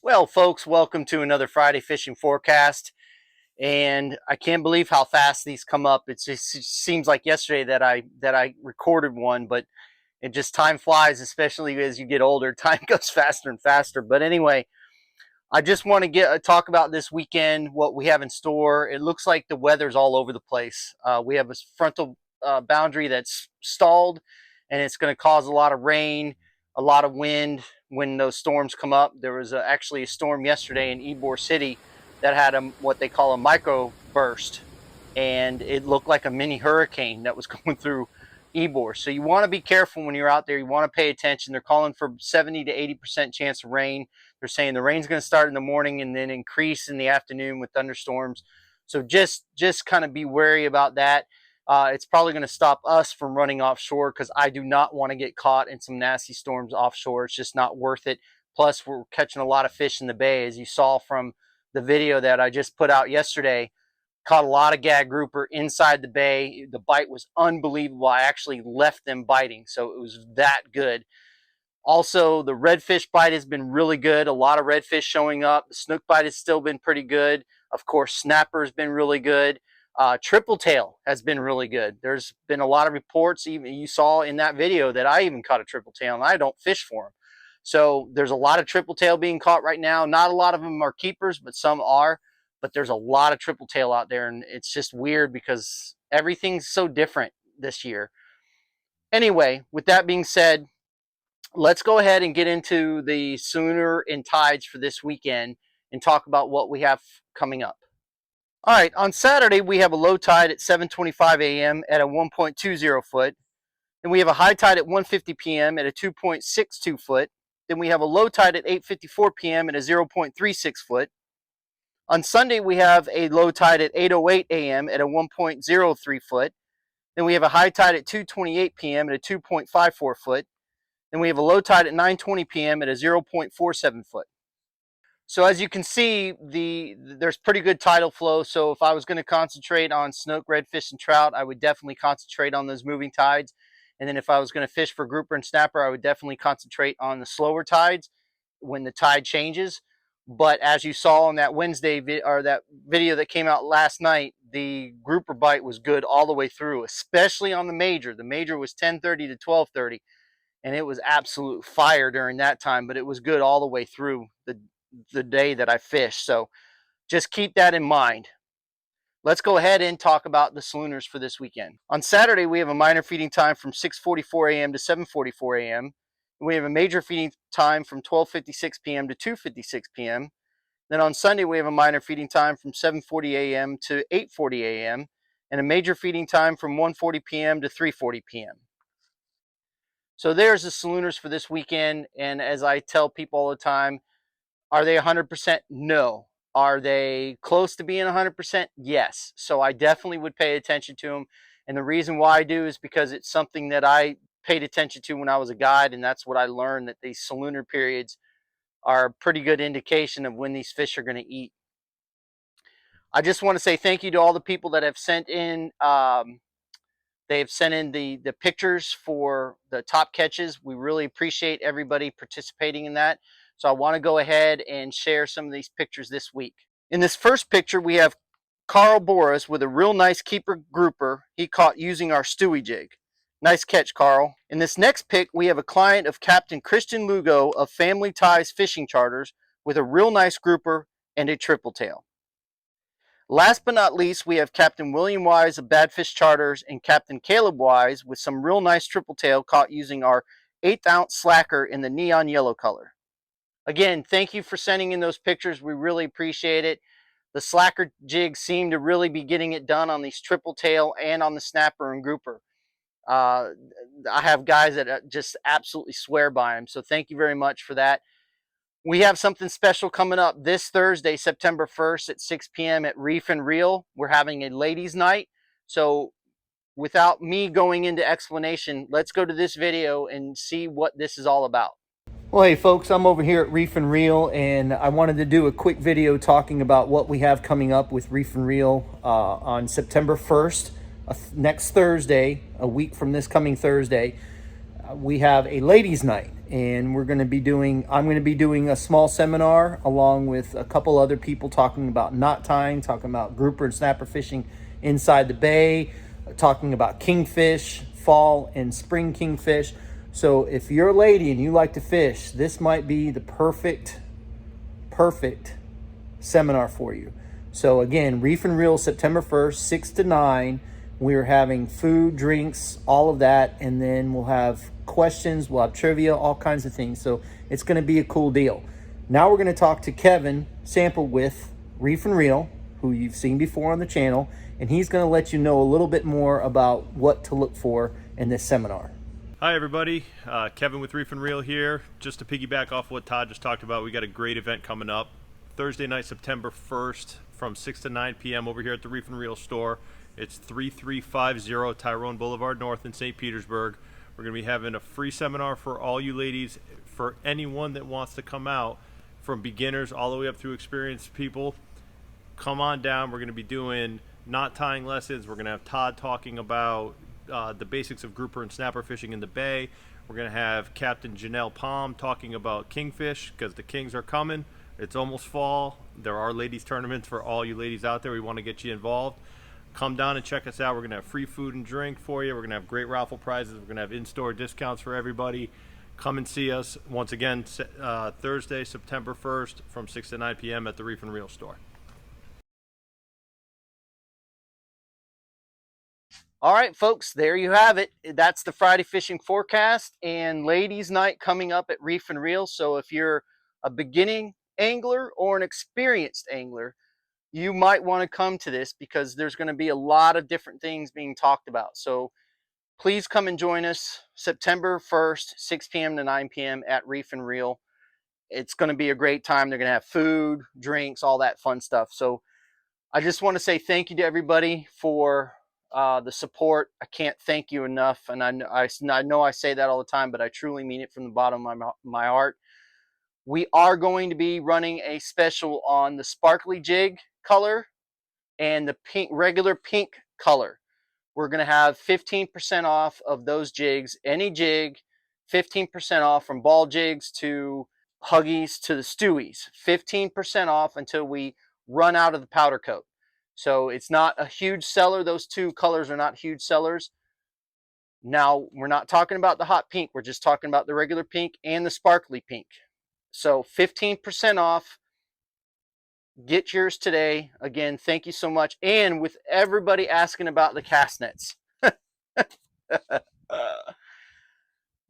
Well, folks, welcome to another Friday fishing forecast. And I can't believe how fast these come up. It seems like yesterday that I recorded one, but it just time flies, especially as you get older. Time goes faster and faster. But anyway, I just want to talk about this weekend, what we have in store. It looks like the weather's all over the place. We have a frontal boundary that's stalled, and it's going to cause a lot of rain, a lot of wind when those storms come up. There was actually a storm yesterday in Ybor City that had what they call a micro burst, and it looked like a mini hurricane that was going through Ybor. So you want to be careful when you're out there. You want to pay attention. They're calling for 70 to 80% chance of rain. They're saying the rain's going to start in the morning and then increase in the afternoon with thunderstorms. So just kind of be wary about that. It's probably going to stop us from running offshore because I do not want to get caught in some nasty storms offshore. It's just not worth it. Plus, we're catching a lot of fish in the bay, as you saw from the video that I just put out yesterday. Caught a lot of gag grouper inside the bay. The bite was unbelievable. I actually left them biting, so it was that good. Also, the redfish bite has been really good. A lot of redfish showing up. The snook bite has still been pretty good. Of course, snapper has been really good. Tripletail has been really good. There's been a lot of reports, even you saw in that video, that I even caught a tripletail, and I don't fish for them. So there's a lot of tripletail being caught right now. Not a lot of them are keepers, but some are. But there's a lot of tripletail out there, and it's just weird because everything's so different this year. Anyway, with that being said, let's go ahead and get into the Solunar and tides for this weekend and talk about what we have coming up. All right, on Saturday, we have a low tide at 7:25 a.m. at a 1.20 foot. Then we have a high tide at 1:50 p.m. at a 2.62 foot. Then we have a low tide at 8:54 p.m. at a 0.36 foot. On Sunday, we have a low tide at 8:08 a.m. at a 1.03 foot. Then we have a high tide at 2:28 p.m. at a 2.54 foot. Then we have a low tide at 9:20 p.m. at a 0.47 foot. So as you can see, there's pretty good tidal flow. So if I was going to concentrate on snook, redfish, and trout, I would definitely concentrate on those moving tides. And then if I was going to fish for grouper and snapper, I would definitely concentrate on the slower tides when the tide changes. But as you saw on that that video that came out last night, the grouper bite was good all the way through, especially on the major. The major was 10:30 to 12:30, and it was absolute fire during that time. But it was good all the way through the day that I fished. So just keep that in mind. Let's go ahead and talk about the Solunars for this weekend. On Saturday, we have a minor feeding time from 6:44 a.m. to 7:44 a.m. We have a major feeding time from 12:56 p.m. to 2:56 p.m. Then on Sunday, we have a minor feeding time from 7:40 a.m. to 8:40 a.m. and a major feeding time from 1:40 p.m. to 3:40 p.m. So there's the Solunars for this weekend. And as I tell people all the time, are they 100%? No. Are they close to being 100%? Yes. So I definitely would pay attention to them. And the reason why I do is because it's something that I paid attention to when I was a guide, and that's what I learned, that these Solunar periods are a pretty good indication of when these fish are going to eat. I just want to say thank you to all the people that have sent in. They've sent in the pictures for the top catches. We really appreciate everybody participating in that. So I want to go ahead and share some of these pictures this week. In this first picture, we have Carl Boris with a real nice keeper grouper he caught using our Stewie jig. Nice catch, Carl. In this next pic, we have a client of Captain Christian Lugo of Family Ties Fishing Charters with a real nice grouper and a tripletail. Last but not least, we have Captain William Wise of Badfish Charters and Captain Caleb Wise with some real nice tripletail caught using our 1/8 ounce slacker in the neon yellow color. Again, thank you for sending in those pictures. We really appreciate it. The slacker jigs seem to really be getting it done on these tripletail and on the snapper and grouper. I have guys that just absolutely swear by them. So thank you very much for that. We have something special coming up this Thursday, September 1st at 6 p.m. at Reef and Reel. We're having a ladies' night. So without me going into explanation, let's go to this video and see what this is all about. Well, hey folks, I'm over here at Reef and Reel, and I wanted to do a quick video talking about what we have coming up with Reef and Reel on September 1st, next Thursday, a week from this coming Thursday. We have a ladies' night. and I'm going to be doing a small seminar along with a couple other people talking about knot tying, talking about grouper and snapper fishing inside the bay, talking about kingfish, fall and spring kingfish. So if you're a lady and you like to fish, this might be the perfect seminar for you. So again, Reef and Reel, September 1st, 6 to 9. We're having food, drinks, all of that, and then we'll have questions, we'll have trivia, all kinds of things. So it's going to be a cool deal. Now we're going to talk to Kevin Sample with Reef and Reel, who you've seen before on the channel, and he's going to let you know a little bit more about what to look for in this seminar. Hi everybody, Kevin with Reef and Reel here. Just to piggyback off what Todd just talked about, we got a great event coming up Thursday night, September 1st from 6 to 9 p.m. over here at the Reef and Reel store. It's 3350 Tyrone Boulevard North in St. Petersburg. We're going to be having a free seminar for all you ladies, for anyone that wants to come out, from beginners all the way up through experienced people. Come on down. We're going to be doing knot tying lessons. We're going to have Todd talking about the basics of grouper and snapper fishing in the bay. We're going to have Captain Janelle Palm talking about kingfish, because the kings are coming. It's almost fall. There are ladies tournaments for all you ladies out there. We want to get you involved. Come down and check us out. We're going to have free food and drink for you. We're going to have great raffle prizes. We're going to have in-store discounts for everybody. Come and see us once again Thursday, September 1st from 6 to 9 p.m. at the Reef and Reel store. All right, folks, there you have it. That's the Friday fishing forecast and ladies' night coming up at Reef and Reel. So if you're a beginning angler or an experienced angler, you might want to come to this, because there's going to be a lot of different things being talked about. So please come and join us September 1st, 6 p.m. to 9 p.m. at Reef and Reel. It's going to be a great time. They're going to have food, drinks, all that fun stuff. So I just want to say thank you to everybody for the support. I can't thank you enough. And I know I say that all the time, but I truly mean it from the bottom of my heart. We are going to be running a special on the sparkly jig color and the regular pink color. We're going to have 15% off of those jigs. Any jig, 15% off, from ball jigs to huggies to the stewies. 15% off until we run out of the powder coat. So it's not a huge seller. Those two colors are not huge sellers. Now, we're not talking about the hot pink. We're just talking about the regular pink and the sparkly pink. So 15% off. Get yours today. Again, thank you so much. And with everybody asking about the cast nets,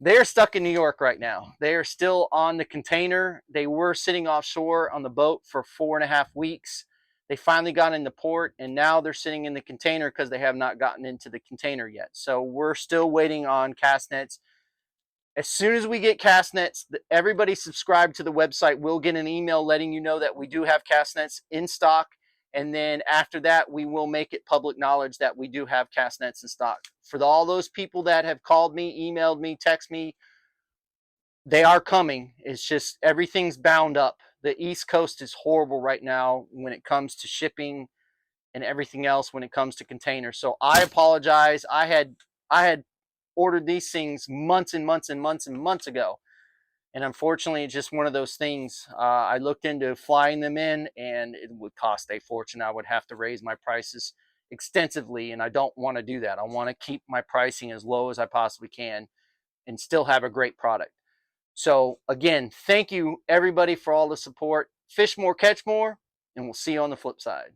they're stuck in New York right now. They are still on the container. They were sitting offshore on the boat for 4.5 weeks. They finally got into port, and now they're sitting in the container because they have not gotten into the container yet. So we're still waiting on cast nets. As soon as we get cast nets, everybody subscribed to the website will get an email letting you know that we do have cast nets in stock. And then after that, we will make it public knowledge that we do have cast nets in stock. For all those people that have called me, emailed me, text me, they are coming. It's just everything's bound up. The East Coast is horrible right now when it comes to shipping and everything else when it comes to containers. So I apologize. I had ordered these things months and months and months and months ago, and unfortunately it's just one of those things. I looked into flying them in, and it would cost a fortune. I would have to raise my prices extensively, and I don't want to do that. I want to keep my pricing as low as I possibly can and still have a great product. So again, thank you everybody for all the support. Fish more, catch more, and we'll see you on the flip side.